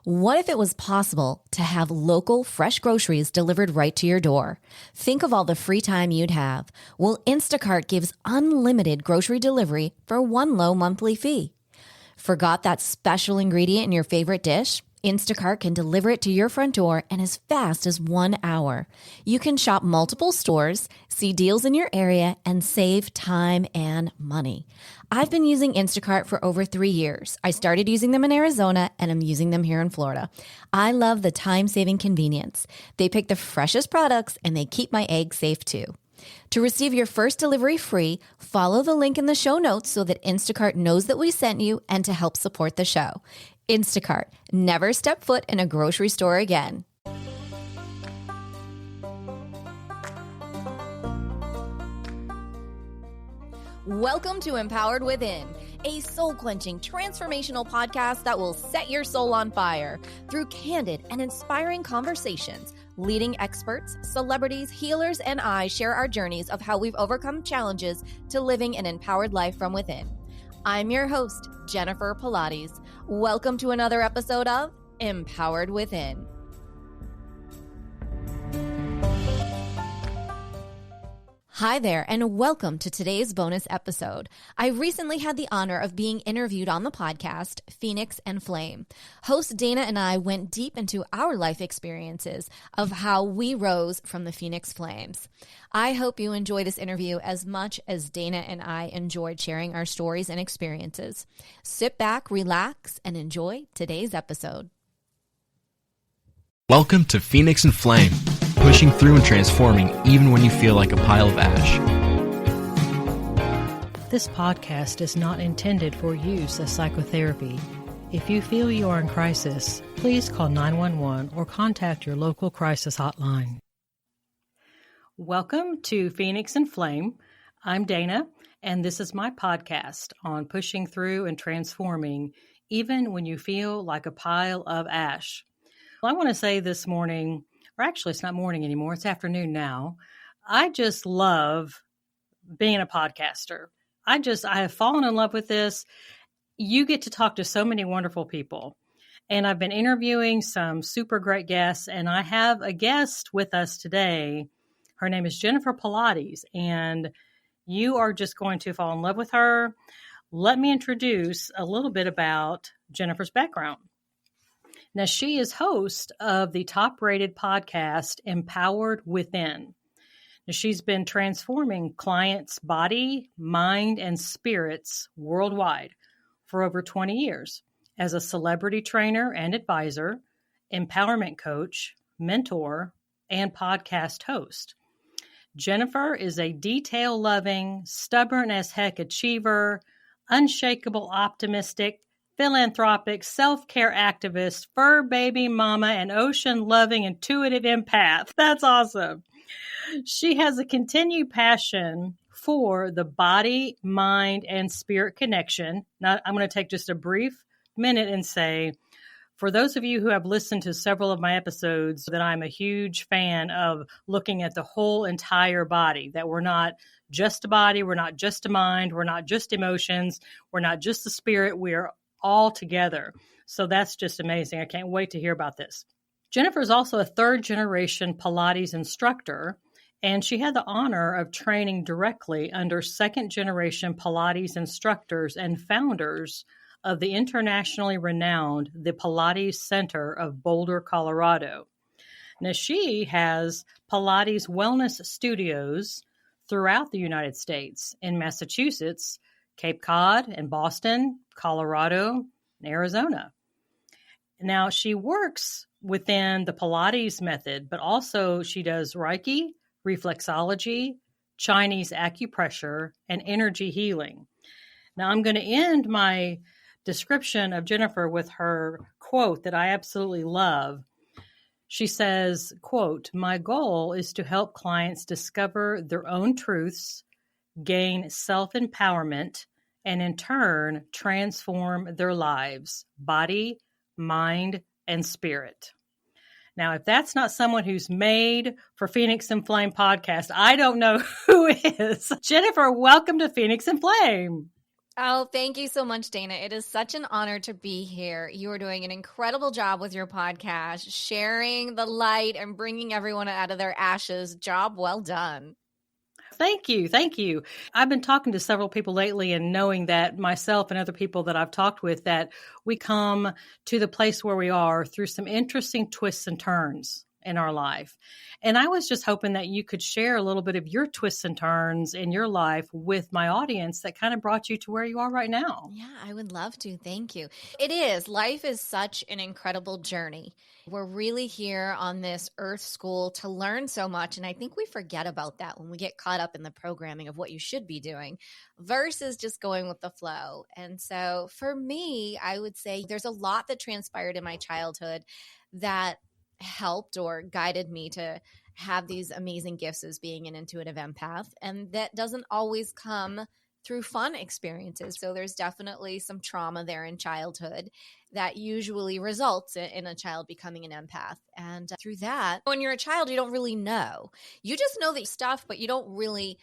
What if it was possible to have local, fresh groceries delivered right to your door? Think of all the free time you'd have. Well, Instacart gives unlimited grocery delivery for one low monthly fee. Forgot that special ingredient in your favorite dish? Instacart can deliver it to your front door in as fast as 1 hour. You can shop multiple stores, see deals in your area, and save time and money. I've been using Instacart for over 3 years. I started using them in Arizona, and I'm using them here in Florida. I love the time-saving convenience. They pick the freshest products, and they keep my eggs safe too. To receive your first delivery free, follow the link in the show notes so that Instacart knows that we sent you and to help support the show. Instacart. Never step foot in a grocery store again. Welcome to Empowered Within, a soul-quenching, transformational podcast that will set your soul on fire through candid and inspiring conversations. Leading experts, celebrities, healers, and I share our journeys of how we've overcome challenges to living an empowered life from within. I'm your host, Jennifer Pilates. Welcome to another episode of Empowered Within. Hi there, and welcome to today's bonus episode. I recently had the honor of being interviewed on the podcast, Phoenix and Flame. Host Dana and I went deep into our life experiences of how we rose from the Phoenix Flames. I hope you enjoy this interview as much as Dana and I enjoyed sharing our stories and experiences. Sit back, relax, and enjoy today's episode. Welcome to Phoenix and Flame. Pushing through and transforming even when you feel like a pile of ash. This podcast is not intended for use as psychotherapy. If you feel you are in crisis, please call 911 or contact your local crisis hotline. Welcome to Phoenix and Flame. I'm Dana, and this is my podcast on pushing through and transforming even when you feel like a pile of ash. Well, I want to say this morning, or actually it's not morning anymore, it's afternoon now. I just love being a podcaster. I have fallen in love with this. You get to talk to so many wonderful people. And I've been interviewing some super great guests, and I have a guest with us today. Her name is Jennifer Pilates, and you are just going to fall in love with her. Let me introduce a little bit about Jennifer's background. Now, she is host of the top-rated podcast, Empowered Within. Now, she's been transforming clients' body, mind, and spirits worldwide for over 20 years as a celebrity trainer and advisor, empowerment coach, mentor, and podcast host. Jennifer is a detail-loving, stubborn-as-heck achiever, unshakable optimistic, philanthropic, self-care activist, fur baby mama, and ocean-loving intuitive empath. That's awesome. She has a continued passion for the body, mind, and spirit connection. Now, I'm going to take just a brief minute and say, for those of you who have listened to several of my episodes, that I'm a huge fan of looking at the whole entire body, that we're not just a body, we're not just a mind, we're not just emotions, we're not just the spirit, we're all together. So that's just amazing. I can't wait to hear about this. Jennifer is also a third-generation Pilates instructor, and she had the honor of training directly under second-generation Pilates instructors and founders of the internationally renowned the Pilates Center of Boulder, Colorado. Now, she has Pilates wellness studios throughout the United States, in Massachusetts, Cape Cod, and Boston, Colorado, and Arizona. Now, she works within the Pilates method, but also she does Reiki, reflexology, Chinese acupressure, and energy healing. Now, I'm going to end my description of Jennifer with her quote that I absolutely love. She says, quote, "My goal is to help clients discover their own truths, gain self-empowerment, and in turn, transform their lives, body, mind, and spirit." Now, if that's not someone who's made for Phoenix and Flame podcast, I don't know who is. Jennifer, welcome to Phoenix and Flame. Oh, thank you so much, Dana. It is such an honor to be here. You are doing an incredible job with your podcast, sharing the light and bringing everyone out of their ashes. Job well done. Thank you. Thank you. I've been talking to several people lately and knowing that myself and other people that I've talked with, that we come to the place where we are through some interesting twists and turns in our life. And I was just hoping that you could share a little bit of your twists and turns in your life with my audience that kind of brought you to where you are right now. Yeah, I would love to. Thank you. It is. Life is such an incredible journey. We're really here on this earth school to learn so much. And I think we forget about that when we get caught up in the programming of what you should be doing versus just going with the flow. And so for me, I would say there's a lot that transpired in my childhood that helped or guided me to have these amazing gifts as being an intuitive empath. And that doesn't always come through fun experiences. So there's definitely some trauma there in childhood that usually results in a child becoming an empath. And through that, when you're a child, you don't really know. You just know the stuff, but you don't really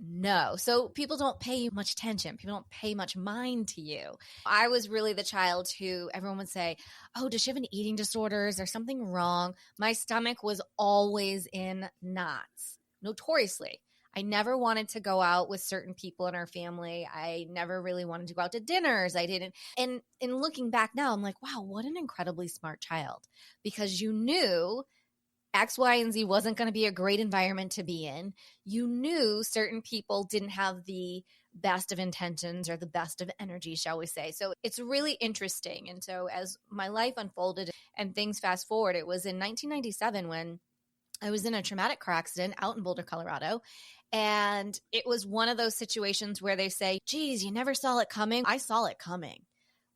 know. So people don't pay you much attention. People don't pay much mind to you. I was really the child who everyone would say, oh, does she have an eating disorder? Is there something wrong? My stomach was always in knots, notoriously. I never wanted to go out with certain people in our family. I never really wanted to go out to dinners. I didn't. And in looking back now, I'm like, wow, what an incredibly smart child, because you knew X, Y, and Z wasn't going to be a great environment to be in. You knew certain people didn't have the best of intentions or the best of energy, shall we say. So it's really interesting. And so as my life unfolded and things fast forward, it was in 1997 when I was in a traumatic car accident out in Boulder, Colorado. And it was one of those situations where they say, geez, you never saw it coming. I saw it coming.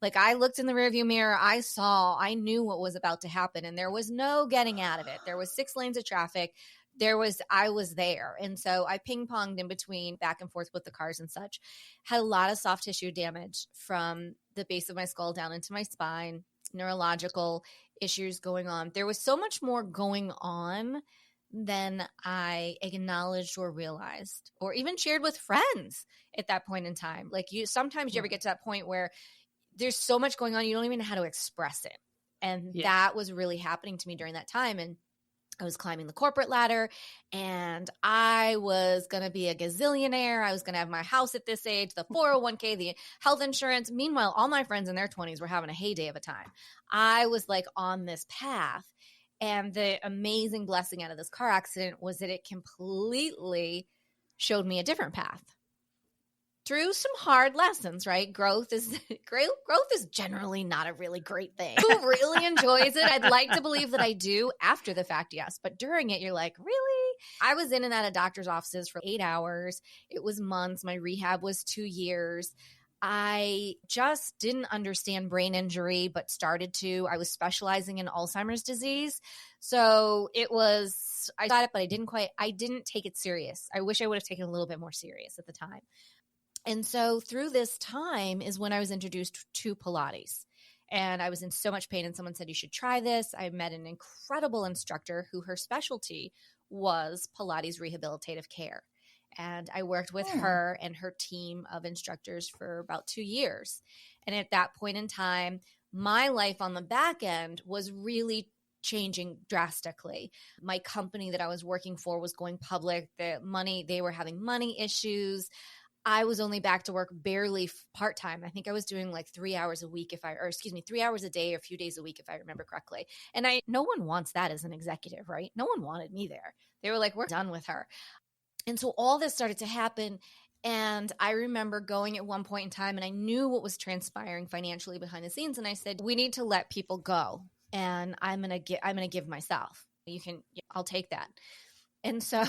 Like, I looked in the rearview mirror, I knew what was about to happen, and there was no getting out of it. There was 6 lanes of traffic. I was there. And so I ping-ponged in between, back and forth with the cars and such. Had a lot of soft tissue damage from the base of my skull down into my spine, neurological issues going on. There was so much more going on than I acknowledged or realized or even shared with friends at that point in time. Like, sometimes you ever get to that point where there's so much going on, you don't even know how to express it. And that was really happening to me during that time. And I was climbing the corporate ladder, and I was going to be a gazillionaire. I was going to have my house at this age, the 401k, the health insurance. Meanwhile, all my friends in their 20s were having a heyday of a time. I was like on this path. And the amazing blessing out of this car accident was that it completely showed me a different path. Through some hard lessons, right? Growth is generally not a really great thing. Who really enjoys it? I'd like to believe that I do after the fact, yes. But during it, you're like, really? I was in and out of doctor's offices for 8 hours. It was months. My rehab was 2 years. I just didn't understand brain injury, but started to. I was specializing in Alzheimer's disease. So I got it, but I didn't take it serious. I wish I would have taken it a little bit more serious at the time. And so through this time is when I was introduced to Pilates. And I was in so much pain, and someone said, you should try this. I met an incredible instructor who her specialty was Pilates rehabilitative care. And I worked with her and her team of instructors for about 2 years. And at that point in time, my life on the back end was really changing drastically. My company that I was working for was going public. They were having money issues. I was only back to work barely part-time. I think I was doing like 3 hours a week 3 hours a day, a few days a week, if I remember correctly. And no one wants that as an executive, right? No one wanted me there. They were like, we're done with her. And so all this started to happen. And I remember going at one point in time, and I knew what was transpiring financially behind the scenes. And I said, we need to let people go. And I'm going to give myself. I'll take that. And so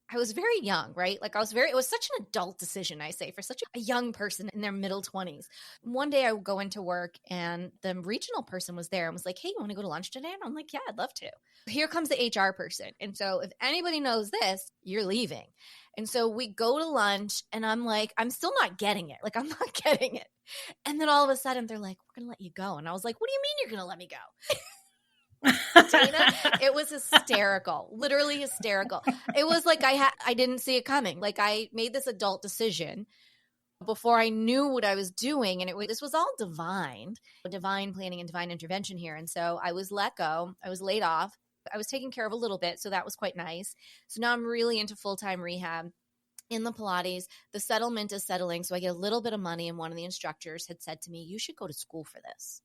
I was very young, right? Like it was such an adult decision, I say, for such a young person in their middle 20s. One day I would go into work, and the regional person was there and was like, hey, you want to go to lunch today? And I'm like, yeah, I'd love to. Here comes the HR person. And so if anybody knows this, you're leaving. And so we go to lunch, and I'm like, I'm still not getting it. Like, I'm not getting it. And then all of a sudden they're like, we're going to let you go. And I was like, what do you mean you're going to let me go? Dana, it was hysterical, literally hysterical. It was like I didn't see it coming. Like, I made this adult decision before I knew what I was doing. And this was all divine planning and divine intervention here. And so I was let go. I was laid off. I was taken care of a little bit. So that was quite nice. So now I'm really into full-time rehab in the Pilates. The settlement is settling. So I get a little bit of money. And one of the instructors had said to me, you should go to school for this.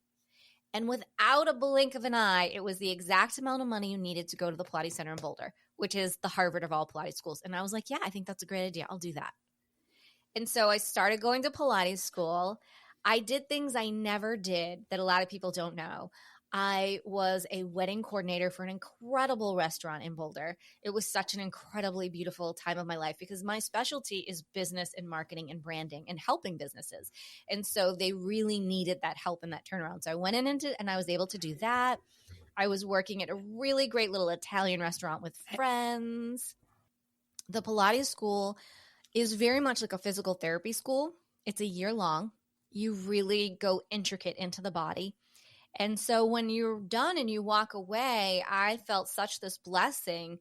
And without a blink of an eye, it was the exact amount of money you needed to go to the Pilates Center in Boulder, which is the Harvard of all Pilates schools. And I was like, yeah, I think that's a great idea. I'll do that. And so I started going to Pilates school. I did things I never did that a lot of people don't know. I was a wedding coordinator for an incredible restaurant in Boulder. It was such an incredibly beautiful time of my life because my specialty is business and marketing and branding and helping businesses. And so they really needed that help and that turnaround. So I went and I was able to do that. I was working at a really great little Italian restaurant with friends. The Pilates school is very much like a physical therapy school. It's a year long. You really go intricate into the body. And so when you're done and you walk away, I felt such this blessing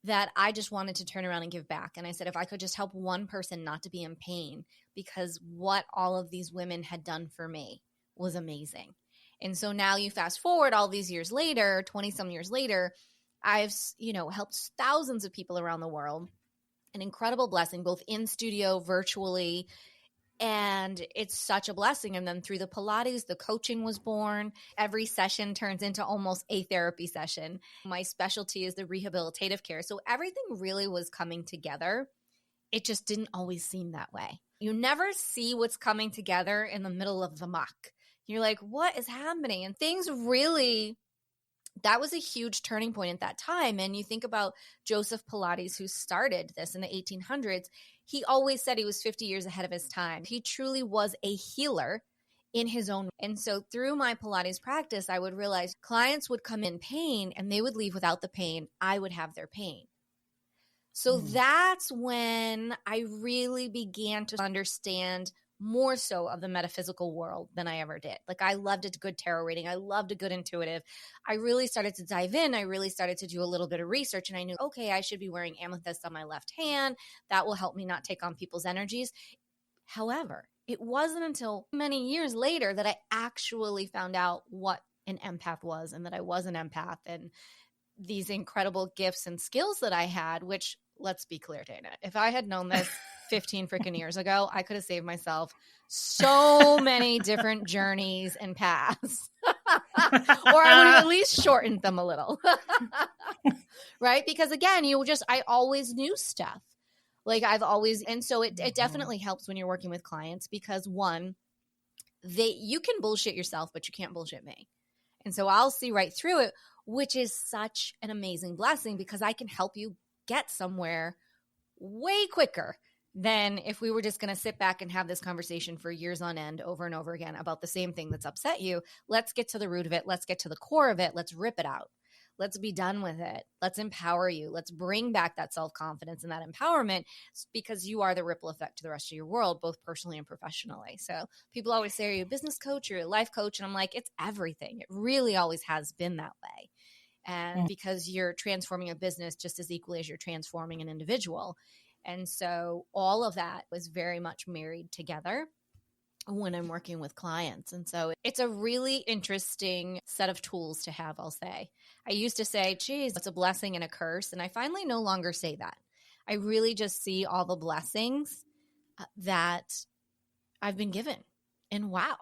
that I just wanted to turn around and give back. And I said, if I could just help one person not to be in pain, because what all of these women had done for me was amazing. And so now you fast forward all these years later, 20 some years later, I've, helped thousands of people around the world. An incredible blessing, both in studio, virtually. And it's such a blessing. And then through the Pilates, the coaching was born. Every session turns into almost a therapy session. My specialty is the rehabilitative care. So everything really was coming together. It just didn't always seem that way. You never see what's coming together in the middle of the muck. You're like, what is happening? And things really, that was a huge turning point at that time. And you think about Joseph Pilates, who started this in the 1800s. He always said he was 50 years ahead of his time. He truly was a healer in his own. And so through my Pilates practice, I would realize clients would come in pain and they would leave without the pain. I would have their pain. So that's when I really began to understand more so of the metaphysical world than I ever did. Like, I loved a good tarot reading. I loved a good intuitive. I really started to dive in. I really started to do a little bit of research, and I knew, okay, I should be wearing amethyst on my left hand. That will help me not take on people's energies. However, it wasn't until many years later that I actually found out what an empath was and that I was an empath and these incredible gifts and skills that I had, which, let's be clear, Dana, if I had known this 15 freaking years ago, I could have saved myself so many different journeys and paths. Or I would have at least shortened them a little. Right? Because again, I always knew stuff. Like I've always, and so it definitely helps when you're working with clients because one, you can bullshit yourself, but you can't bullshit me. And so I'll see right through it, which is such an amazing blessing because I can help you get somewhere way quicker than if we were just going to sit back and have this conversation for years on end over and over again about the same thing that's upset you. Let's get to the root of it. Let's get to the core of it. Let's rip it out. Let's be done with it. Let's empower you. Let's bring back that self-confidence and that empowerment because you are the ripple effect to the rest of your world, both personally and professionally. So people always say, are you a business coach or a life coach? And I'm like, it's everything. It really always has been that way. And because you're transforming a business just as equally as you're transforming an individual. And so all of that was very much married together when I'm working with clients. And so it's a really interesting set of tools to have, I'll say. I used to say, geez, it's a blessing and a curse. And I finally no longer say that. I really just see all the blessings that I've been given. And wow,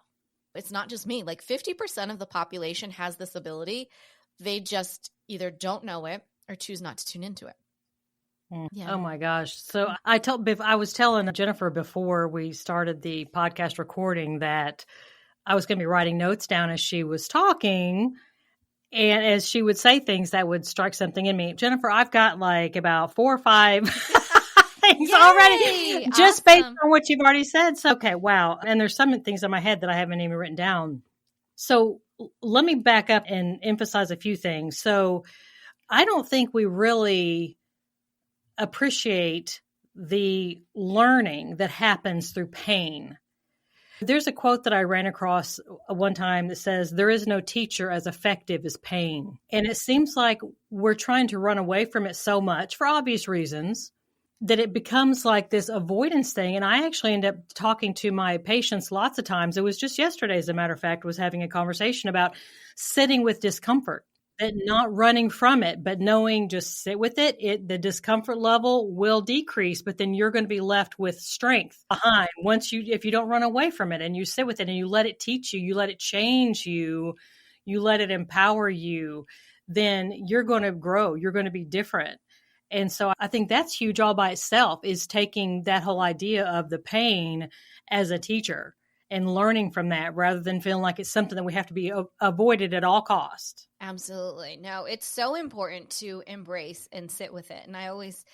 it's not just me. Like 50% of the population has this ability. They just either don't know it or choose not to tune into it. Yeah. Oh my gosh. So I was telling Jennifer before we started the podcast recording that I was going to be writing notes down as she was talking. And as she would say things that would strike something in me. Jennifer, I've got like about 4 or 5 things already just based on what you've already said. So, okay, wow. And there's some things in my head that I haven't even written down. So let me back up and emphasize a few things. So I don't think we really appreciate the learning that happens through pain. There's a quote that I ran across one time that says, there is no teacher as effective as pain. And it seems like we're trying to run away from it so much for obvious reasons. that it becomes like this avoidance thing. And I actually end up talking to my patients lots of times. It was just yesterday, as a matter of fact, was having a conversation about sitting with discomfort, and not running from it, but knowing just sit with it. The discomfort level will decrease, but then you're going to be left with strength behind if you don't run away from it and you sit with it and you let it teach you, you let it change you, you let it empower you, then you're going to grow. You're going to be different. And so I think that's huge all by itself, is taking that whole idea of the pain as a teacher and learning from that rather than feeling like it's something that we have to be avoided at all costs. Absolutely. No, it's so important to embrace and sit with it. And I always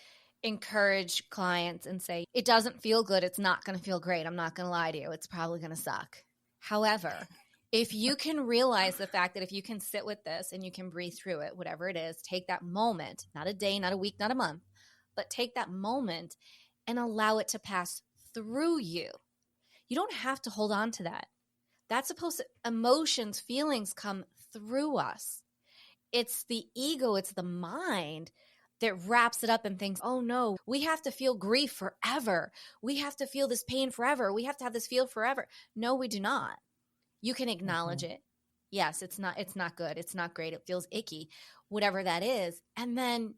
encourage clients and say, it doesn't feel good. It's not going to feel great. I'm not going to lie to you. It's probably going to suck. However, if you can realize the fact that if you can sit with this and you can breathe through it, whatever it is, take that moment, not a day, not a week, not a month, but take that moment and allow it to pass through you. You don't have to hold on to that. That's supposed to, emotions, feelings come through us. It's the ego, it's the mind that wraps it up and thinks, oh no, we have to feel grief forever. We have to feel this pain forever. We have to have this feel forever. No, we do not. You can acknowledge it. Yes, it's not good. It's not great. It feels icky, whatever that is. And then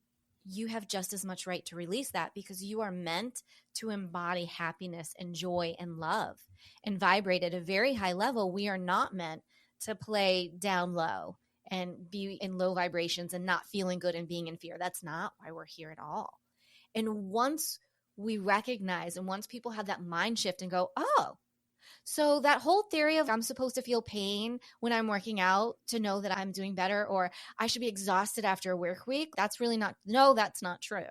you have just as much right to release that, because you are meant to embody happiness and joy and love and vibrate at a very high level. We are not meant to play down low and be in low vibrations and not feeling good and being in fear. That's not why we're here at all. And once we recognize, and once people have that mind shift and go, oh, so that whole theory of I'm supposed to feel pain when I'm working out to know that I'm doing better, or I should be exhausted after a work week, that's not true.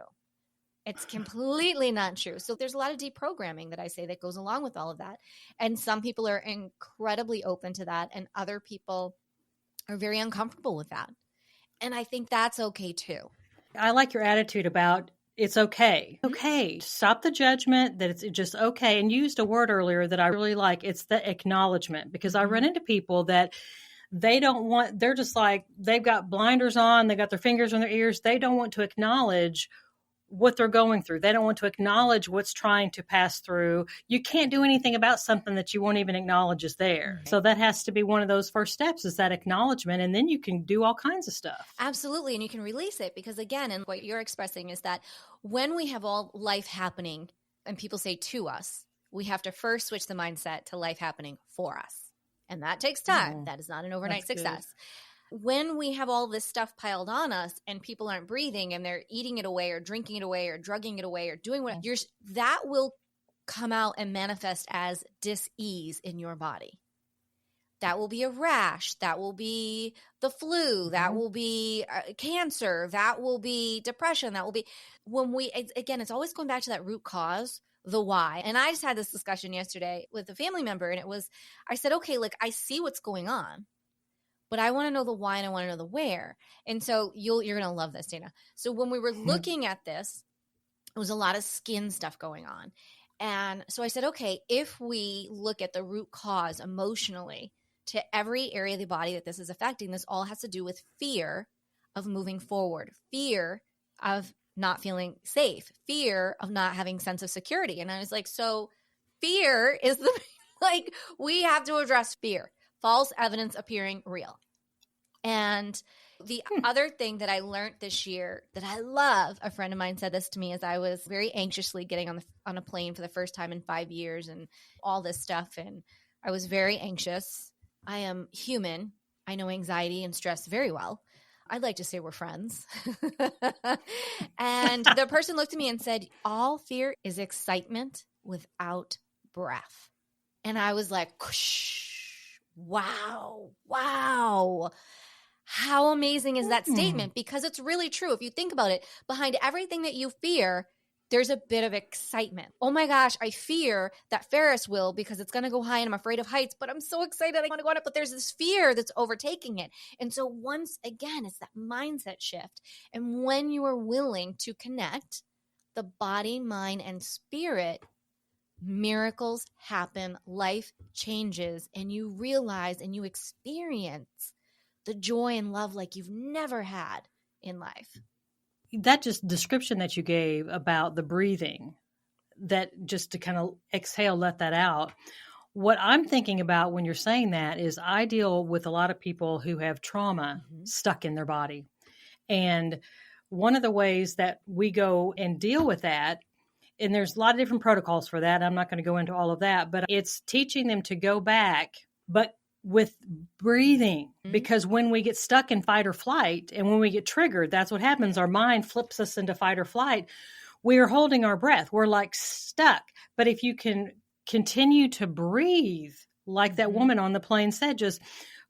It's completely not true. So there's a lot of deprogramming that I say that goes along with all of that. And some people are incredibly open to that, and other people are very uncomfortable with that. And I think that's okay too. I like your attitude about it's okay. Okay. Stop the judgment, that it's just okay. And you used a word earlier that I really like. It's the acknowledgement, because I run into people that they're just like, they've got blinders on, they got their fingers on their ears. They don't want to acknowledge what they're going through. They don't want to acknowledge what's trying to pass through. You can't do anything about something that you won't even acknowledge is there. Mm-hmm. So that has to be one of those first steps, is that acknowledgement. And then you can do all kinds of stuff. Absolutely. And you can release it, because again, and what you're expressing is that when we have all life happening and people say to us, we have to first switch the mindset to life happening for us. And that takes time. Mm-hmm. That is not an overnight success. Good. When we have all this stuff piled on us and people aren't breathing and they're eating it away or drinking it away or drugging it away or doing what that will come out and manifest as dis-ease in your body. That will be a rash. That will be the flu. That will be cancer. That will be depression. That will be again, it's always going back to that root cause, the why. And I just had this discussion yesterday with a family member, and I said, okay, look, I see what's going on, but I want to know the why and I want to know the where. And so you're going to love this, Dana. So when we were looking at this, it was a lot of skin stuff going on. And so I said, okay, if we look at the root cause emotionally to every area of the body that this is affecting, this all has to do with fear of moving forward, fear of not feeling safe, fear of not having sense of security. And I was like, so fear is we have to address fear. False evidence appearing real. And the other thing that I learned this year that I love, a friend of mine said this to me as I was very anxiously getting on a plane for the first time in 5 years and all this stuff. And I was very anxious. I am human. I know anxiety and stress very well. I'd like to say we're friends. And the person looked at me and said, all fear is excitement without breath. And I was like, wow. How amazing is that statement? Because it's really true. If you think about it, behind everything that you fear, there's a bit of excitement. Oh my gosh, I fear that Ferris wheel because it's going to go high and I'm afraid of heights, but I'm so excited I want to go on it. But there's this fear that's overtaking it. And so once again, it's that mindset shift. And when you are willing to connect the body, mind, and spirit, miracles happen, life changes, and you realize and you experience the joy and love like you've never had in life. that just description that you gave about the breathing, that just to kind of exhale, let that out. What I'm thinking about when you're saying that is I deal with a lot of people who have trauma stuck in their body. And one of the ways that we go and deal with that, and there's a lot of different protocols for that. I'm not going to go into all of that, but it's teaching them to go back, but with breathing, because when we get stuck in fight or flight and when we get triggered, that's what happens. Our mind flips us into fight or flight. We're holding our breath. We're like stuck. But if you can continue to breathe, like that woman on the plane said, just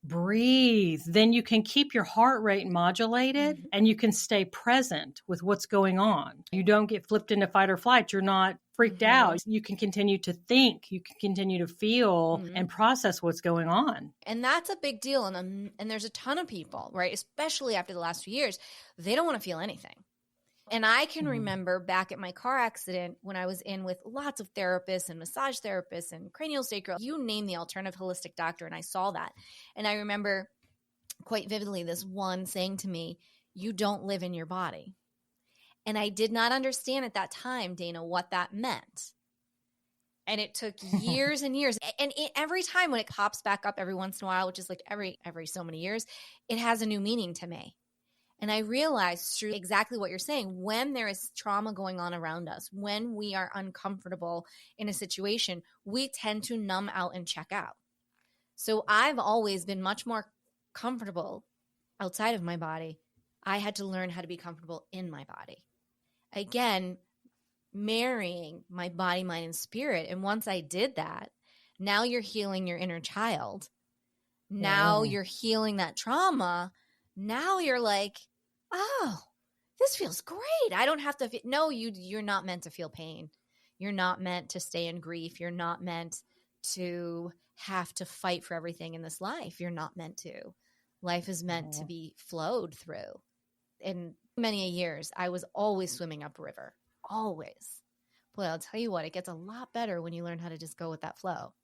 breathe, then you can keep your heart rate modulated and you can stay present with what's going on. You don't get flipped into fight or flight. You're not freaked out. You can continue to think. You can continue to feel and process what's going on. And that's a big deal. And there's a ton of people, right, especially after the last few years, they don't want to feel anything. And I can remember back at my car accident when I was in with lots of therapists and massage therapists and cranial sacral, you name the alternative holistic doctor, and I saw that. And I remember quite vividly this one saying to me, "You don't live in your body." And I did not understand at that time, Dana, what that meant. And it took years and years. And every time when it pops back up every once in a while, which is like every so many years, it has a new meaning to me. And I realized through exactly what you're saying, when there is trauma going on around us, when we are uncomfortable in a situation, we tend to numb out and check out. So I've always been much more comfortable outside of my body. I had to learn how to be comfortable in my body. Again, marrying my body, mind, and spirit. And once I did that, now you're healing your inner child. Now you're healing that trauma. Now you're like, oh, this feels great. I don't have to – no, you're not meant to feel pain. You're not meant to stay in grief. You're not meant to have to fight for everything in this life. You're not meant to. Life is meant to be flowed through. In many years, I was always swimming upriver, always. Boy, I'll tell you what, it gets a lot better when you learn how to just go with that flow.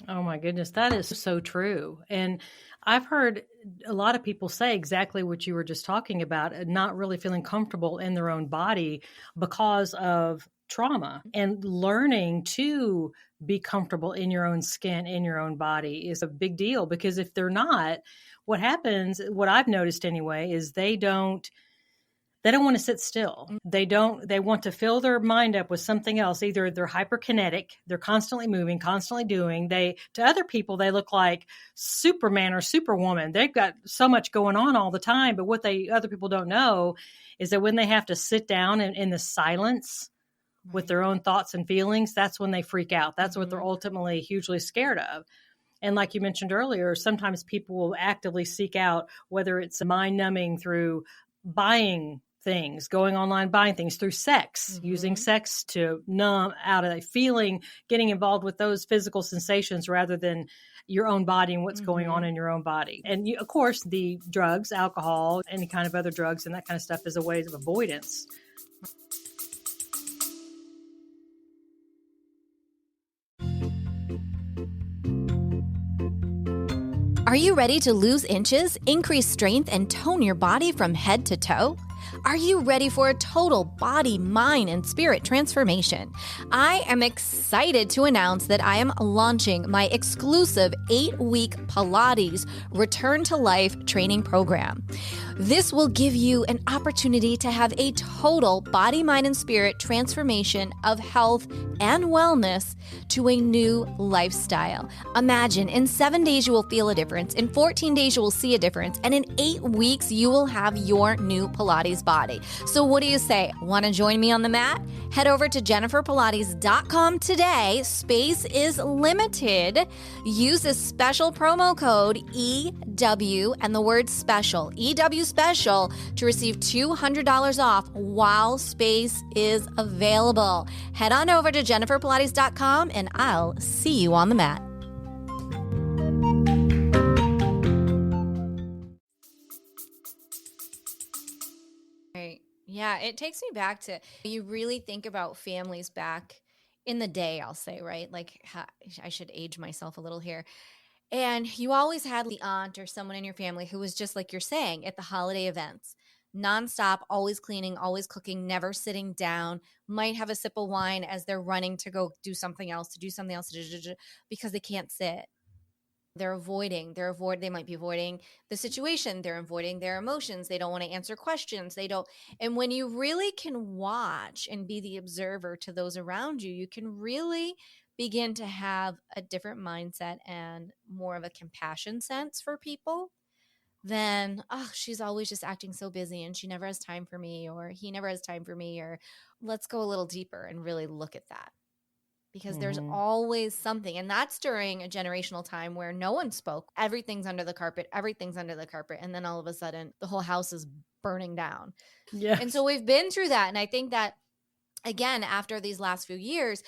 Oh my goodness, that is so true. And I've heard a lot of people say exactly what you were just talking about, not really feeling comfortable in their own body because of trauma. And learning to be comfortable in your own skin, in your own body is a big deal, because if they're not, what happens, what I've noticed anyway, is they don't want to sit still. They want to fill their mind up with something else. Either they're hyperkinetic, they're constantly moving, constantly doing. To other people, they look like Superman or Superwoman. They've got so much going on all the time. But what other people don't know is that when they have to sit down in the silence with their own thoughts and feelings, that's when they freak out. That's what they're ultimately hugely scared of. And like you mentioned earlier, sometimes people will actively seek out, whether it's mind numbing through buying things, going online, buying things, through sex, using sex to numb out of a feeling, getting involved with those physical sensations rather than your own body and what's going on in your own body. And of course, the drugs, alcohol, any kind of other drugs and that kind of stuff is a way of avoidance. Are you ready to lose inches, increase strength, and tone your body from head to toe? Are you ready for a total body, mind, and spirit transformation? I am excited to announce that I am launching my exclusive 8-week Pilates Return to Life training program. This will give you an opportunity to have a total body, mind, and spirit transformation of health and wellness to a new lifestyle. Imagine in 7 days you will feel a difference, in 14 days you will see a difference, and in 8 weeks you will have your new Pilates body. So what do you say? Want to join me on the mat? Head over to jenniferpilates.com today. Space is limited. Use a special promo code EW and the word special, EW special, to receive $200 off while space is available. Head on over to jenniferpilates.com and I'll see you on the mat. Yeah, it takes me back to, you really think about families back in the day, I'll say, right? Like, I should age myself a little here. And you always had the aunt or someone in your family who was just like you're saying at the holiday events. nonstop, always cleaning, always cooking, never sitting down, might have a sip of wine as they're running to go do something else, because they can't sit. They're avoiding, they might be avoiding the situation. They're avoiding their emotions. They don't want to answer questions. And when you really can watch and be the observer to those around you, you can really begin to have a different mindset and more of a compassion sense for people than, oh, she's always just acting so busy and she never has time for me, or he never has time for me, or let's go a little deeper and really look at that. Because there's always something. And that's during a generational time where no one spoke. Everything's under the carpet. And then all of a sudden, the whole house is burning down. Yes. And so we've been through that. And I think that, again, after these last few years,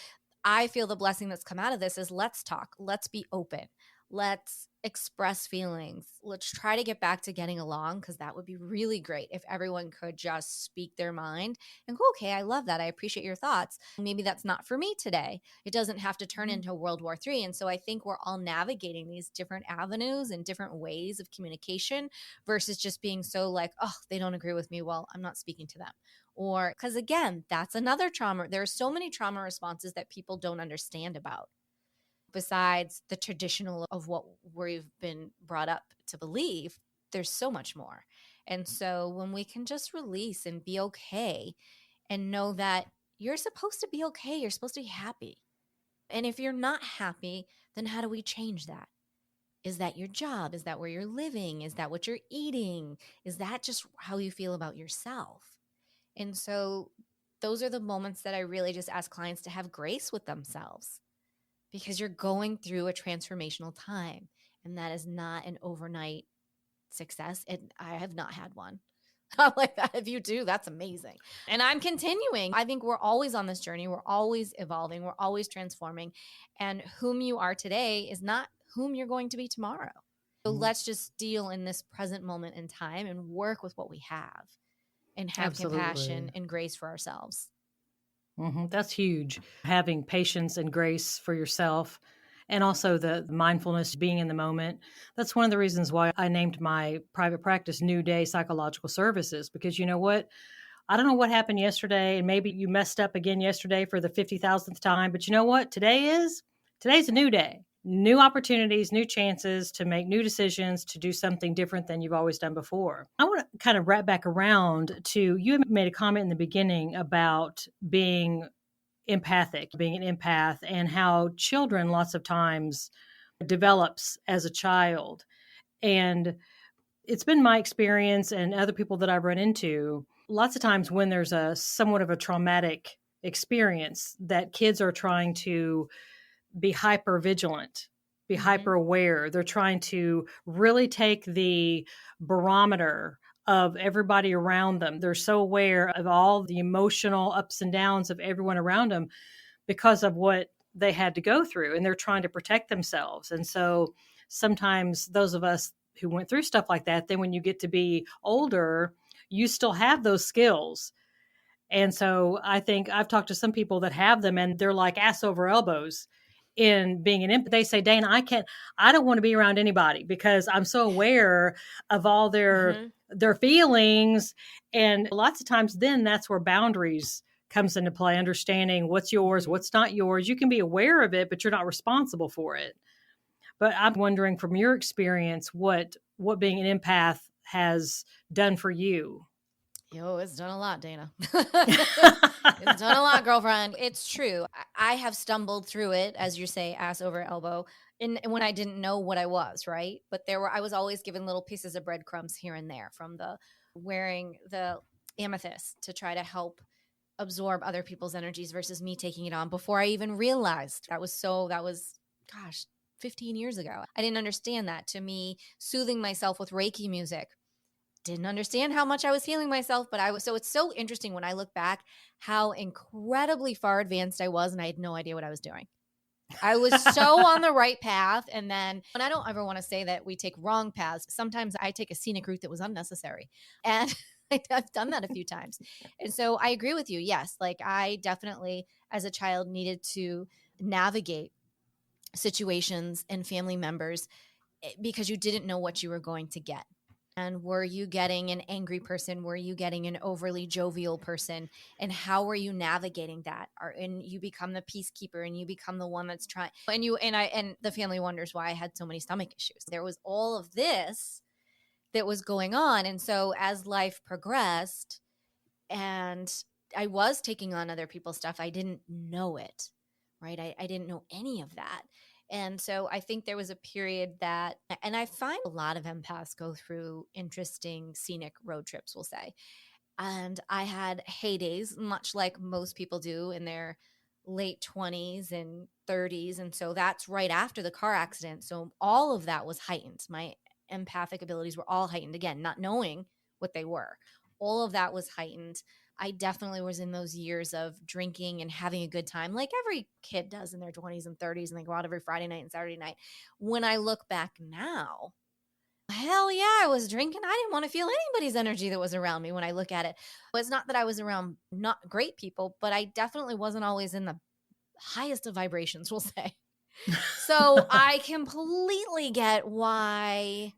I feel the blessing that's come out of this is let's talk. Let's be open. Let's express feelings. Let's try to get back to getting along, because that would be really great if everyone could just speak their mind and go, okay, I love that. I appreciate your thoughts. Maybe that's not for me today. It doesn't have to turn into World War III. And so I think we're all navigating these different avenues and different ways of communication versus just being so like, oh, they don't agree with me. Well, I'm not speaking to them. Or because, again, that's another trauma. There are so many trauma responses that people don't understand about, besides the traditional of what we've been brought up to believe. There's so much more. And so when we can just release and be okay and know that you're supposed to be okay, you're supposed to be happy. And if you're not happy, then how do we change that? Is that your job? Is that where you're living? Is that what you're eating? Is that just how you feel about yourself? And so those are the moments that I really just ask clients to have grace with themselves, because you're going through a transformational time, and that is not an overnight success. And I have not had one. I'm like that. If you do, that's amazing. And I'm continuing. I think we're always on this journey. We're always evolving. We're always transforming. And whom you are today is not whom you're going to be tomorrow. So let's just deal in this present moment in time and work with what we have and have compassion and grace for ourselves. That's huge. Having patience and grace for yourself, and also the mindfulness, being in the moment. That's one of the reasons why I named my private practice New Day Psychological Services, because you know what? I don't know what happened yesterday, and maybe you messed up again yesterday for the 50,000th time, but you know what? Today's a new day. New opportunities, new chances to make new decisions, to do something different than you've always done before. I want to kind of wrap back around to, you made a comment in the beginning about being empathic, being an empath, and how children lots of times develops as a child. And it's been my experience and other people that I've run into, lots of times when there's a somewhat of a traumatic experience, that kids are trying to be hyper vigilant, be hyper aware. They're trying to really take the barometer of everybody around them. They're so aware of all the emotional ups and downs of everyone around them because of what they had to go through, and they're trying to protect themselves. And so sometimes those of us who went through stuff like that, then when you get to be older, you still have those skills. And so I think I've talked to some people that have them, and they're like ass over elbows in being an empath. They say, Dana, I don't want to be around anybody because I'm so aware of all their feelings. And lots of times then that's where boundaries comes into play, understanding what's yours, what's not yours. You can be aware of it, but you're not responsible for it. But I'm wondering from your experience, what being an empath has done for you. Yo, it's done a lot, Dana. It's done a lot, girlfriend. It's true. I have stumbled through it, as you say, ass over elbow, and when I didn't know what I was, right? But I was always given little pieces of breadcrumbs here and there, from the wearing the amethyst to try to help absorb other people's energies versus me taking it on before I even realized. That was, gosh, 15 years ago. I didn't understand that. To me, soothing myself with Reiki music, didn't understand how much I was healing myself, but so it's so interesting when I look back how incredibly far advanced I was, and I had no idea what I was doing. I was so on the right path. And I don't ever want to say that we take wrong paths. Sometimes I take a scenic route that was unnecessary. And I've done that a few times. And so I agree with you. Yes. Like I definitely, as a child, needed to navigate situations and family members because you didn't know what you were going to get. And were you getting an angry person? Were you getting an overly jovial person? And how were you navigating that? And you become the peacekeeper, and you become the one that's trying. And the family wonders why I had so many stomach issues. There was all of this that was going on. And so as life progressed and I was taking on other people's stuff, I didn't know it, right? I didn't know any of that. And so I think there was a period that, and I find a lot of empaths go through interesting scenic road trips, we'll say. And I had heydays, much like most people do in their late 20s and 30s. And so that's right after the car accident. So all of that was heightened. My empathic abilities were all heightened. Again, not knowing what they were. All of that was heightened. I definitely was in those years of drinking and having a good time, like every kid does in their 20s and 30s, and they go out every Friday night and Saturday night. When I look back now, hell yeah, I was drinking. I didn't want to feel anybody's energy that was around me when I look at it. But it's not that I was around not great people, but I definitely wasn't always in the highest of vibrations, we'll say. So I completely get why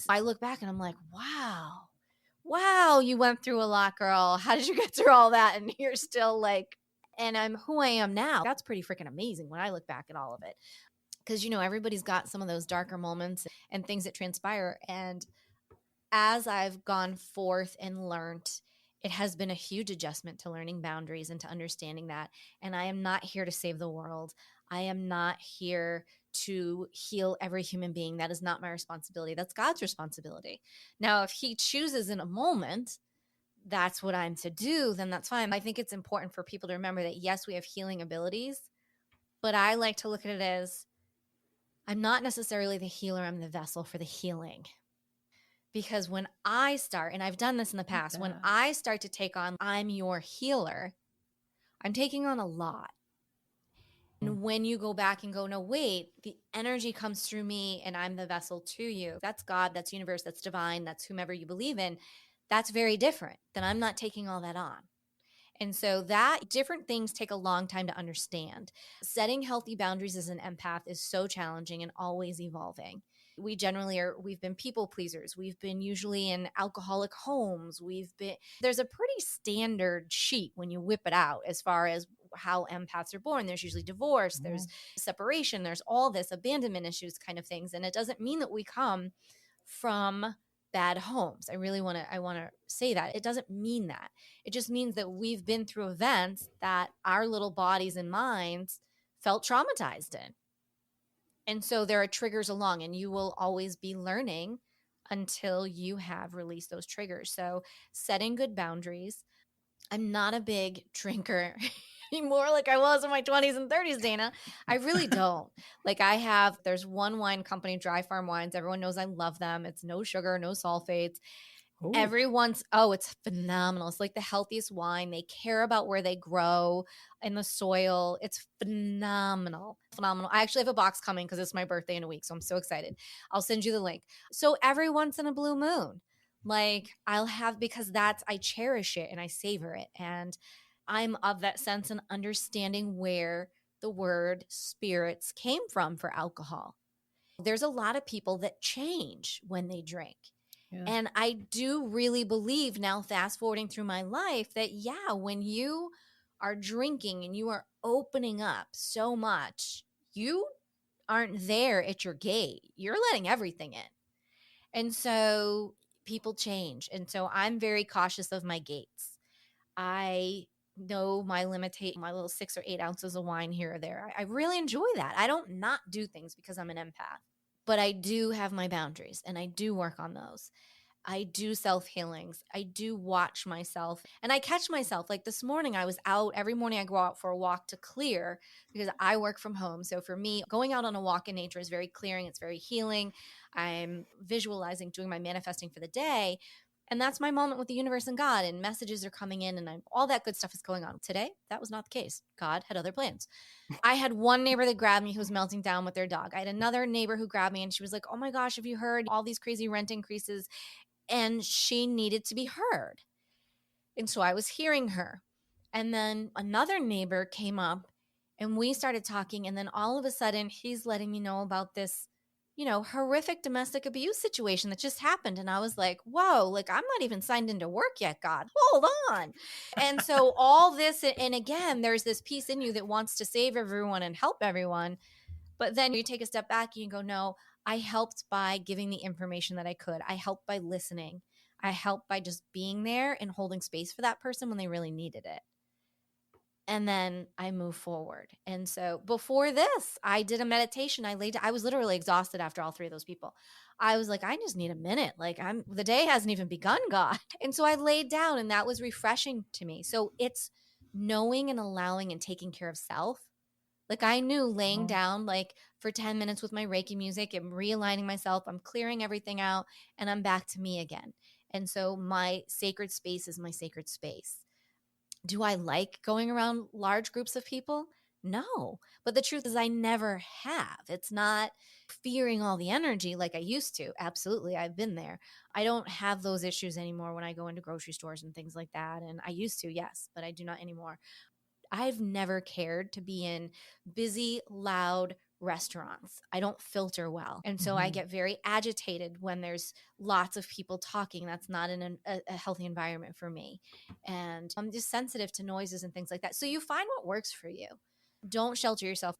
I look back and I'm like, wow, you went through a lot, girl. How did you get through all that? And you're still like, and I'm who I am now. That's pretty freaking amazing when I look back at all of it. Because, everybody's got some of those darker moments and things that transpire. And as I've gone forth and learned, it has been a huge adjustment to learning boundaries and to understanding that. And I am not here to save the world. I am not here to heal every human being. That is not my responsibility. That's God's responsibility. Now, if he chooses in a moment, that's what I'm to do, then that's fine. I think it's important for people to remember that, yes, we have healing abilities, but I like to look at it as I'm not necessarily the healer. I'm the vessel for the healing. Because when I start, and I've done this in the past, when I start to take on, I'm your healer, I'm taking on a lot. And when you go back and go, no, wait, the energy comes through me and I'm the vessel to you. That's God, that's universe, that's divine, that's whomever you believe in. That's very different. Then I'm not taking all that on. And so that different things take a long time to understand. Setting healthy boundaries as an empath is so challenging and always evolving. We've been people pleasers. We've been usually in alcoholic homes. There's a pretty standard sheet when you whip it out as far as how empaths are born. There's usually divorce, there's separation, there's all this abandonment issues kind of things. And it doesn't mean that we come from bad homes. I want to say that. It doesn't mean that. It just means that we've been through events that our little bodies and minds felt traumatized in. And so there are triggers along, and you will always be learning until you have released those triggers. So setting good boundaries. I'm not a big drinker anymore like I was in my 20s and 30s, Dana. I really don't. There's one wine company, Dry Farm Wines. Everyone knows I love them. It's no sugar, no sulfates. Ooh. It's phenomenal. It's like the healthiest wine. They care about where they grow in the soil. It's phenomenal. I actually have a box coming because it's my birthday in a week. So I'm so excited. I'll send you the link. So every once in a blue moon, because I cherish it and I savor it. And I'm of that sense and understanding where the word spirits came from for alcohol. There's a lot of people that change when they drink. Yeah. And I do really believe now, fast forwarding through my life, that when you are drinking and you are opening up so much, you aren't there at your gate. You're letting everything in. And so people change. And so I'm very cautious of my gates. I know my my little 6 or 8 ounces of wine here or there. I really enjoy that. I don't not do things because I'm an empath, but I do have my boundaries and I do work on those. I do self-healings. I do watch myself and I catch myself. Like this morning, I was out. Every morning I go out for a walk to clear because I work from home. So for me, going out on a walk in nature is very clearing. It's very healing. I'm visualizing, doing my manifesting for the day. And that's my moment with the universe and God, and messages are coming in and all that good stuff is going on. Today, that was not the case. God had other plans. I had one neighbor that grabbed me who was melting down with their dog. I had another neighbor who grabbed me and she was like, oh my gosh, have you heard all these crazy rent increases? And she needed to be heard. And so I was hearing her. And then another neighbor came up and we started talking. And then all of a sudden he's letting me know about this, horrific domestic abuse situation that just happened. And I was like, whoa, like I'm not even signed into work yet, God, hold on. And so all this, and again, there's this piece in you that wants to save everyone and help everyone. But then you take a step back and you go, no, I helped by giving the information that I could. I helped by listening. I helped by just being there and holding space for that person when they really needed it. And then I move forward. And so before this, I did a meditation. I was literally exhausted after all three of those people. I was like, I just need a minute. Like the day hasn't even begun, God. And so I laid down, and that was refreshing to me. So it's knowing and allowing and taking care of self. Like I knew laying down like for 10 minutes with my Reiki music and realigning myself, I'm clearing everything out, and I'm back to me again. And so my sacred space is my sacred space. Do I like going around large groups of people? No. But the truth is I never have. It's not fearing all the energy like I used to. Absolutely. I've been there. I don't have those issues anymore when I go into grocery stores and things like that. And I used to, yes, but I do not anymore. I've never cared to be in busy, loud restaurants. I don't filter well. And so I get very agitated when there's lots of people talking. That's not in a healthy environment for me. And I'm just sensitive to noises and things like that. So you find what works for you. Don't shelter yourself.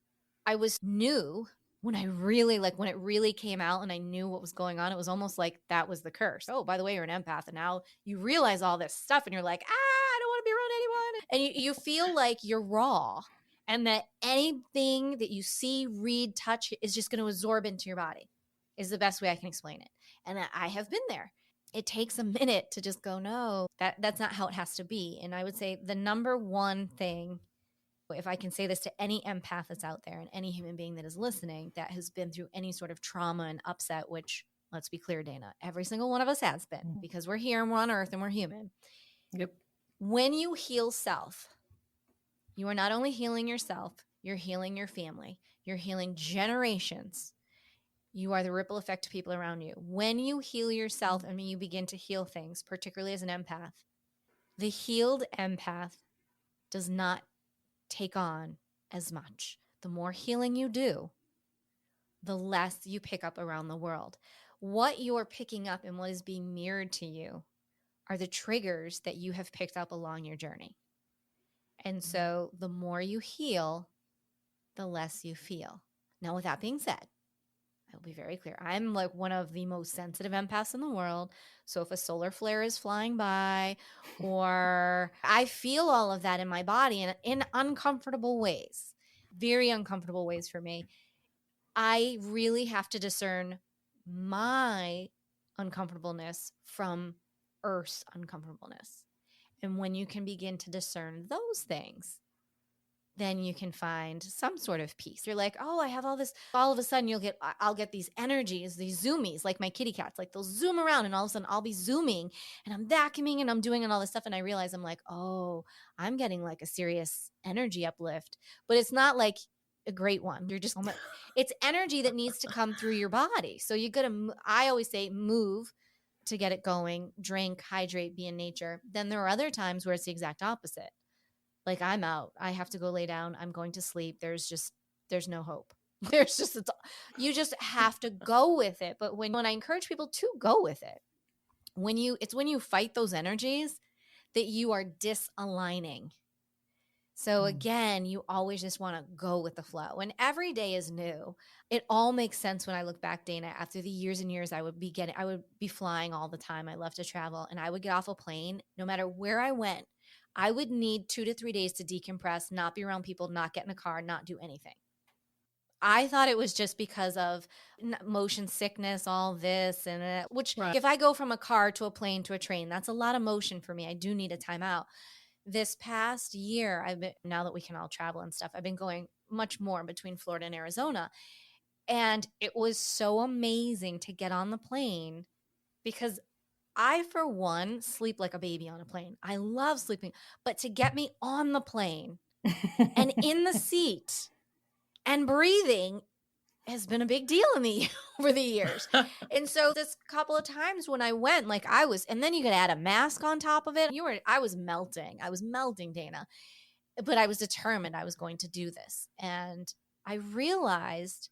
I was new when it really came out and I knew what was going on. It was almost like that was the curse. Oh, by the way, you're an empath. And now you realize all this stuff and you're like, I don't want to be around anyone. And you feel like you're raw and that anything that you see, read, touch is just going to absorb into your body is the best way I can explain it. And I have been there. It takes a minute to just go, no, that's not how it has to be. And I would say the number one thing, if I can say this to any empath that's out there and any human being that is listening that has been through any sort of trauma and upset, which let's be clear, Dana, every single one of us has been because we're here and we're on earth and we're human. Yep. When you heal self, you are not only healing yourself, you're healing your family, you're healing generations. You are the ripple effect to people around you. When you heal yourself and you begin to heal things, particularly as an empath, the healed empath does not take on as much. The more healing you do, the less you pick up around the world. What you're picking up and what is being mirrored to you are the triggers that you have picked up along your journey. And so the more you heal, the less you feel. Now, with that being said, I'll be very clear. I'm like one of the most sensitive empaths in the world. So if a solar flare is flying by or I feel all of that in my body in uncomfortable ways, very uncomfortable ways for me, I really have to discern my uncomfortableness from Earth's uncomfortableness. And when you can begin to discern those things, then you can find some sort of peace. You're like, oh, I have all this. All of a sudden I'll get these energies, these zoomies, like my kitty cats, like they'll zoom around and all of a sudden I'll be zooming and I'm vacuuming and I'm doing all this stuff. And I realize I'm like, oh, I'm getting like a serious energy uplift, but it's not like a great one. You're just, it's energy that needs to come through your body. So you got to, I always say move to get it going, drink, hydrate, be in nature. Then there are other times where it's the exact opposite. Like I'm out. I have to go lay down. I'm going to sleep. There's no hope. You just have to go with it. But when I encourage people to go with it, it's when you fight those energies that you are disaligning. So again, you always just want to go with the flow. And every day is new. It all makes sense when I look back, Dana, after the years and years I would be flying all the time. I love to travel and I would get off a plane no matter where I went. I would need 2 to 3 days to decompress, not be around people, not get in a car, not do anything. I thought it was just because of motion sickness, all this and that, which If I go from a car to a plane to a train, that's a lot of motion for me. I do need a timeout. This past year, now that we can all travel and stuff, I've been going much more between Florida and Arizona. And it was so amazing to get on the plane because I, for one, sleep like a baby on a plane. I love sleeping, but to get me on the plane and in the seat and breathing has been a big deal over the years. And so this couple of times when I went, and then you could add a mask on top of it. I was melting. I was melting, Dana. But I was determined I was going to do this. And I realized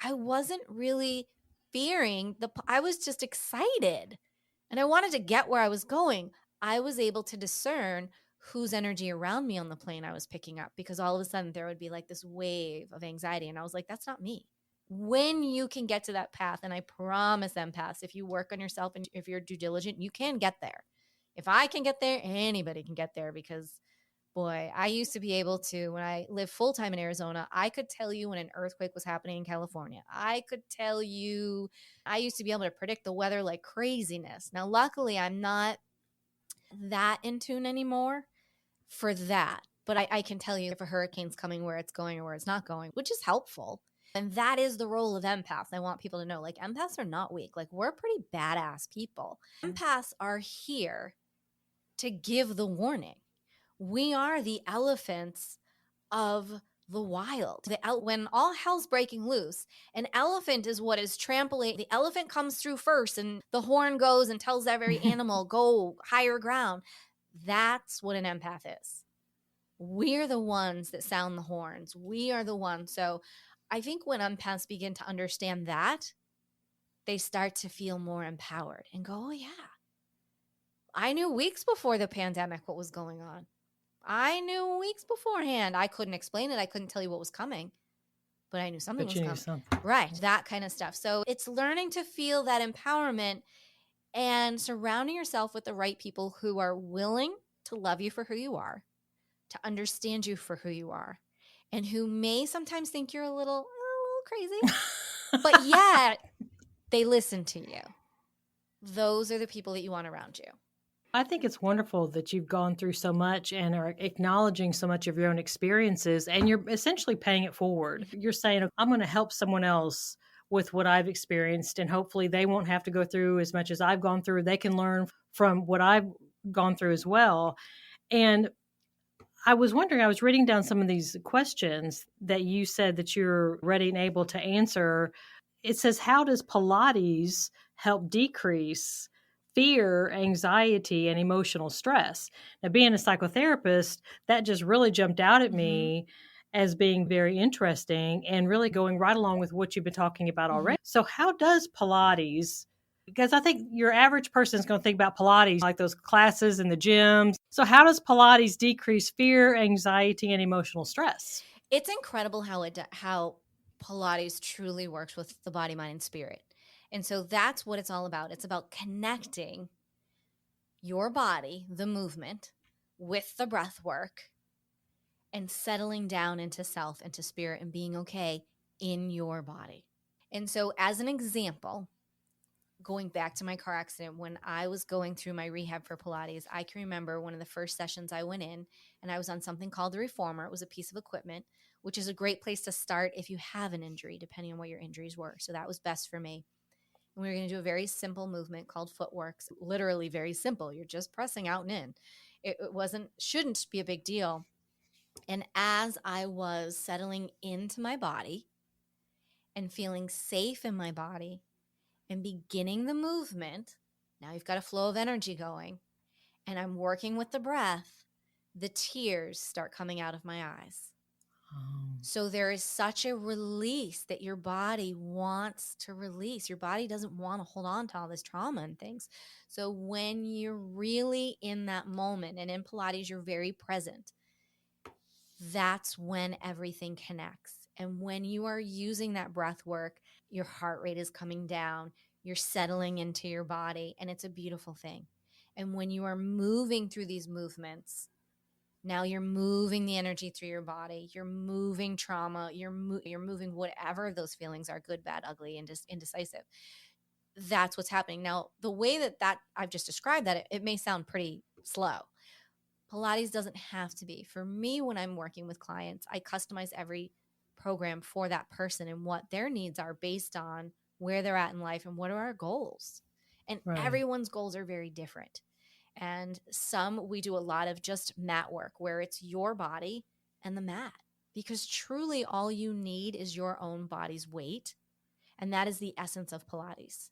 I wasn't really fearing I was just excited and I wanted to get where I was going. I was able to discern whose energy around me on the plane I was picking up, because all of a sudden there would be like this wave of anxiety. And I was like, that's not me. When you can get to that path, and I promise empaths, if you work on yourself and if you're due diligent, you can get there. If I can get there, anybody can get there, because boy, I used to be able to, when I lived full-time in Arizona, I could tell you when an earthquake was happening in California. I could tell you, I used to be able to predict the weather like craziness. Now, luckily, I'm not that in tune anymore for that. But I can tell you if a hurricane's coming, where it's going or where it's not going, which is helpful. And that is the role of empaths. I want people to know, like, empaths are not weak. Like, we're pretty badass people. Empaths are here to give the warning. We are the elephants of the wild. When all hell's breaking loose, an elephant is what is trampling. The elephant comes through first and the horn goes and tells every animal, go higher ground. That's what an empath is. We're the ones that sound the horns. We are the ones. So I think when empaths begin to understand that, they start to feel more empowered and go, oh yeah, I knew weeks before the pandemic what was going on. I knew weeks beforehand. I couldn't explain it. I couldn't tell you what was coming, but I knew something was coming. Something. Right. That kind of stuff. So it's learning to feel that empowerment and surrounding yourself with the right people who are willing to love you for who you are, to understand you for who you are, and who may sometimes think you're a little crazy, but yet they listen to you. Those are the people that you want around you. I think it's wonderful that you've gone through so much and are acknowledging so much of your own experiences, and you're essentially paying it forward. You're saying, I'm going to help someone else with what I've experienced, and hopefully they won't have to go through as much as I've gone through. They can learn from what I've gone through as well. And I was wondering, I was reading down some of these questions that you said that you're ready and able to answer. It says, how does Pilates help decrease fear, anxiety, and emotional stress? Now, being a psychotherapist, that just really jumped out at me as being very interesting and really going right along with what you've been talking about already. So how does Pilates, because I think your average person is going to think about Pilates like those classes in the gyms. So how does Pilates decrease fear, anxiety, and emotional stress? It's incredible how Pilates truly works with the body, mind, and spirit. And so that's what it's all about. It's about connecting your body, the movement, with the breath work, and settling down into self, into spirit, and being okay in your body. And so as an example, going back to my car accident, when I was going through my rehab for Pilates, I can remember one of the first sessions I went in, and I was on something called the Reformer. It was a piece of equipment, which is a great place to start if you have an injury, depending on what your injuries were. So that was best for me. And we were going to do a very simple movement called footworks, literally very simple. You're just pressing out and in. It shouldn't be a big deal. And as I was settling into my body and feeling safe in my body and beginning the movement, now you've got a flow of energy going, and I'm working with the breath, the tears start coming out of my eyes. So there is such a release that your body wants to release. Your body doesn't want to hold on to all this trauma and things. So when you're really in that moment, and in Pilates, you're very present, that's when everything connects. And when you are using that breath work, your heart rate is coming down, you're settling into your body, and it's a beautiful thing. And when you are moving through these movements, now you're moving the energy through your body, you're moving trauma, you're moving whatever those feelings are, good, bad, ugly, and just indecisive. That's what's happening. Now, the way that I've just described that, it may sound pretty slow. Pilates doesn't have to be. For me, when I'm working with clients, I customize every program for that person and what their needs are based on where they're at in life and what are our goals. And everyone's goals are very different. And we do a lot of just mat work where it's your body and the mat, because truly all you need is your own body's weight. And that is the essence of Pilates.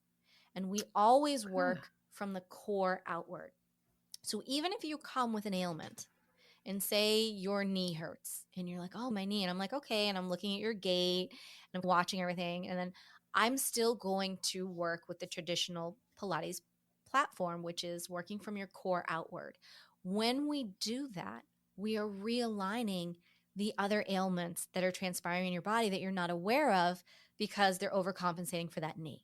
And we always work from the core outward. So even if you come with an ailment and say your knee hurts and you're like, oh, my knee. And I'm like, okay. And I'm looking at your gait and I'm watching everything. And then I'm still going to work with the traditional Pilates platform, which is working from your core outward. When we do that, we are realigning the other ailments that are transpiring in your body that you're not aware of because they're overcompensating for that knee.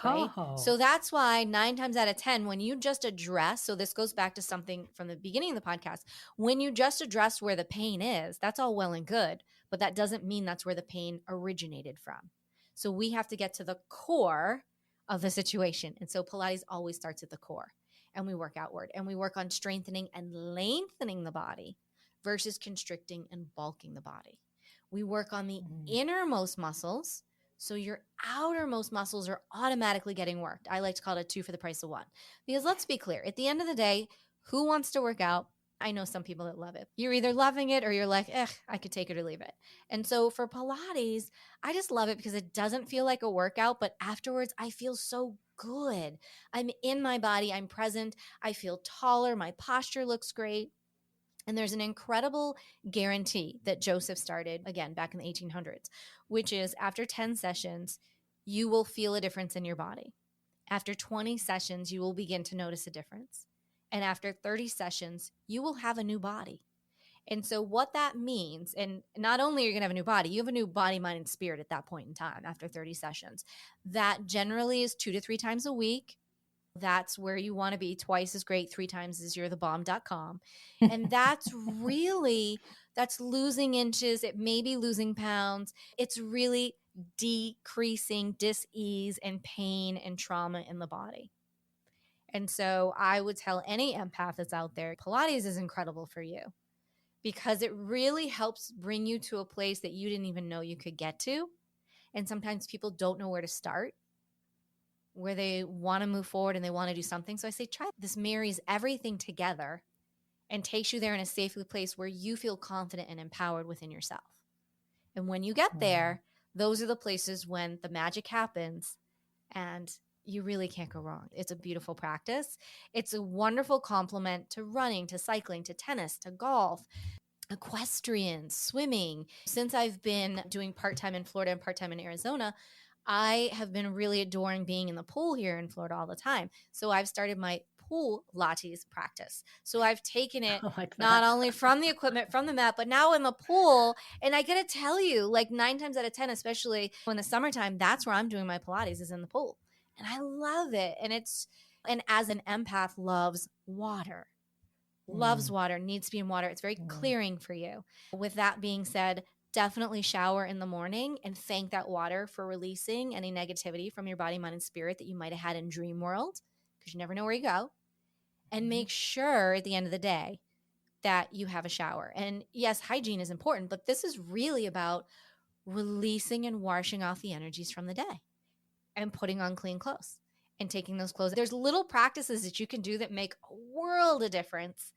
Right? Oh. So that's why 9 times out of 10, when you just address, so this goes back to something from the beginning of the podcast, when you just address where the pain is, that's all well and good, but that doesn't mean that's where the pain originated from. So we have to get to the core of the situation. And so Pilates always starts at the core, and we work outward, and we work on strengthening and lengthening the body versus constricting and bulking the body. We work on the innermost muscles. So your outermost muscles are automatically getting worked. I like to call it a 2 for the price of 1. Because let's be clear, at the end of the day, who wants to work out? I know some people that love it. You're either loving it or you're like, I could take it or leave it. And so for Pilates, I just love it because it doesn't feel like a workout, but afterwards I feel so good. I'm in my body, I'm present, I feel taller, my posture looks great. And there's an incredible guarantee that Joseph started, again, back in the 1800s, which is after 10 sessions, you will feel a difference in your body. After 20 sessions, you will begin to notice a difference. And after 30 sessions, you will have a new body. And so what that means, and not only are you going to have a new body, you have a new body, mind, and spirit at that point in time after 30 sessions. That generally is 2 to 3 times a week. That's where you want to be. Twice as great, 3 times as you're the bomb.com. And that's losing inches. It may be losing pounds. It's really decreasing dis-ease and pain and trauma in the body. And so I would tell any empath that's out there, Pilates is incredible for you because it really helps bring you to a place that you didn't even know you could get to. And sometimes people don't know where to start, where they want to move forward and they want to do something. So I say, try this. Marries everything together and takes you there in a safe place where you feel confident and empowered within yourself. And when you get there, those are the places when the magic happens and you really can't go wrong. It's a beautiful practice. It's a wonderful complement to running, to cycling, to tennis, to golf, equestrian, swimming. Since I've been doing part-time in Florida and part-time in Arizona, I have been really adoring being in the pool here in Florida all the time. So I've started my pool Pilates practice. So I've taken it not only from the equipment, from the mat, but now in the pool. And I got to tell you, like 9 times out of 10, especially in the summertime, that's where I'm doing my Pilates is in the pool. And I love it. And as an empath loves water, needs to be in water. It's very clearing for you. With that being said, definitely shower in the morning and thank that water for releasing any negativity from your body, mind, and spirit that you might have had in dream world, because you never know where you go. And make sure at the end of the day that you have a shower. And yes, hygiene is important, but this is really about releasing and washing off the energies from the day and putting on clean clothes and taking those clothes. There's little practices that you can do that make a world of difference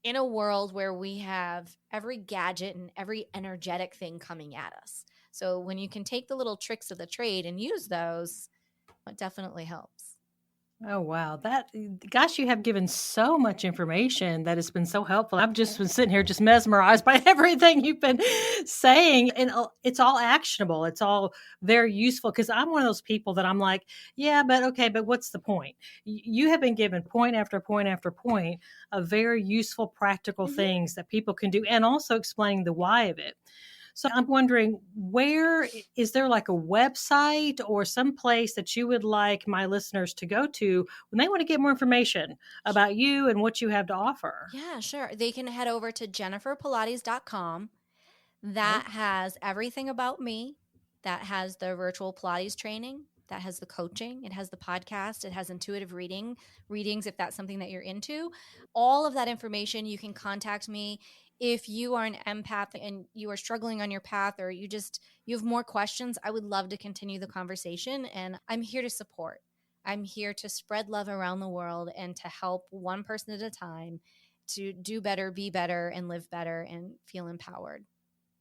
in a world where we have every gadget and every energetic thing coming at us. So when you can take the little tricks of the trade and use those, it definitely helps. Oh, wow. Gosh, you have given so much information that has been so helpful. I've just been sitting here just mesmerized by everything you've been saying. And it's all actionable. It's all very useful because I'm one of those people that I'm like, yeah, but what's the point? You have been given point after point after point of very useful, practical things that people can do and also explaining the why of it. So I'm wondering, where is there like a website or some place that you would like my listeners to go to when they want to get more information about you and what you have to offer? Yeah, sure. They can head over to jenniferpilates.com. That has everything about me. That has the virtual Pilates training. That has the coaching. It has the podcast. It has intuitive readings if that's something that you're into. All of that information, you can contact me. If you are an empath and you are struggling on your path or you have more questions, I would love to continue the conversation. And I'm here to support. I'm here to spread love around the world and to help one person at a time to do better, be better, and live better and feel empowered.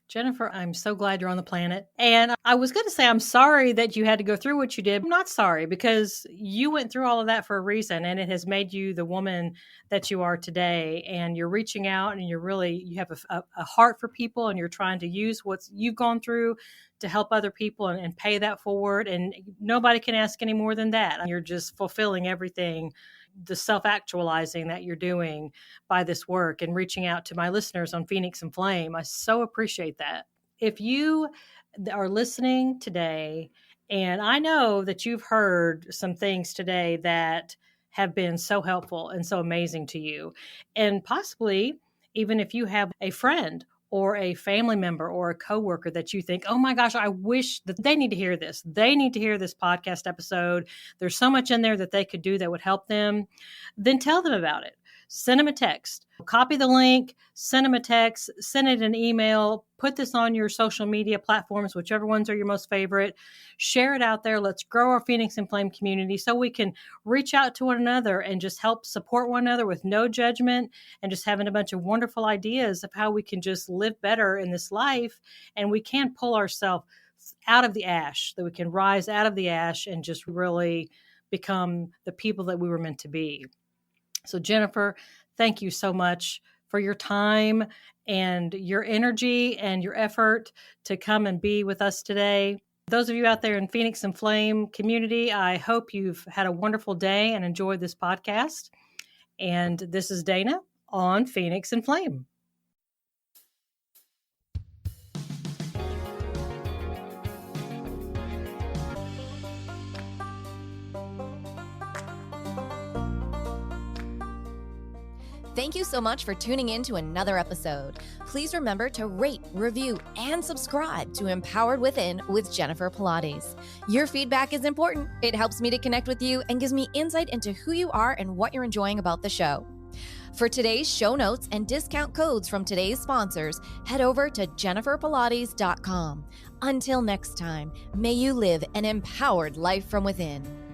Jennifer, I'm so glad you're on the planet. And I was going to say, I'm sorry that you had to go through what you did. I'm not sorry because you went through all of that for a reason and it has made you the woman that you are today. And you're reaching out and you have a heart for people and you're trying to use what you've gone through to help other people and pay that forward. And nobody can ask any more than that. You're just fulfilling everything, the self-actualizing that you're doing by this work and reaching out to my listeners on Phoenix and Flame. I so appreciate that. If you are listening today, and I know that you've heard some things today that have been so helpful and so amazing to you, and possibly even if you have a friend or a family member or a coworker that you think, oh my gosh, I wish that they need to hear this. They need to hear this podcast episode. There's so much in there that they could do that would help them. Then tell them about it. Send them a text. Copy the link, send them a text, send it an email, put this on your social media platforms, whichever ones are your most favorite. Share it out there. Let's grow our Phoenix and Flame community so we can reach out to one another and just help support one another with no judgment and just having a bunch of wonderful ideas of how we can just live better in this life. And we can pull ourselves out of the ash, that we can rise out of the ash and just really become the people that we were meant to be. So Jennifer, thank you so much for your time and your energy and your effort to come and be with us today. Those of you out there in Phoenix and Flame community, I hope you've had a wonderful day and enjoyed this podcast. And this is Dana on Phoenix and Flame. Thank you so much for tuning in to another episode. Please remember to rate, review, and subscribe to Empowered Within with Jennifer Pilates. Your feedback is important. It helps me to connect with you and gives me insight into who you are and what you're enjoying about the show. For today's show notes and discount codes from today's sponsors, head over to jenniferpilates.com. Until next time, may you live an empowered life from within.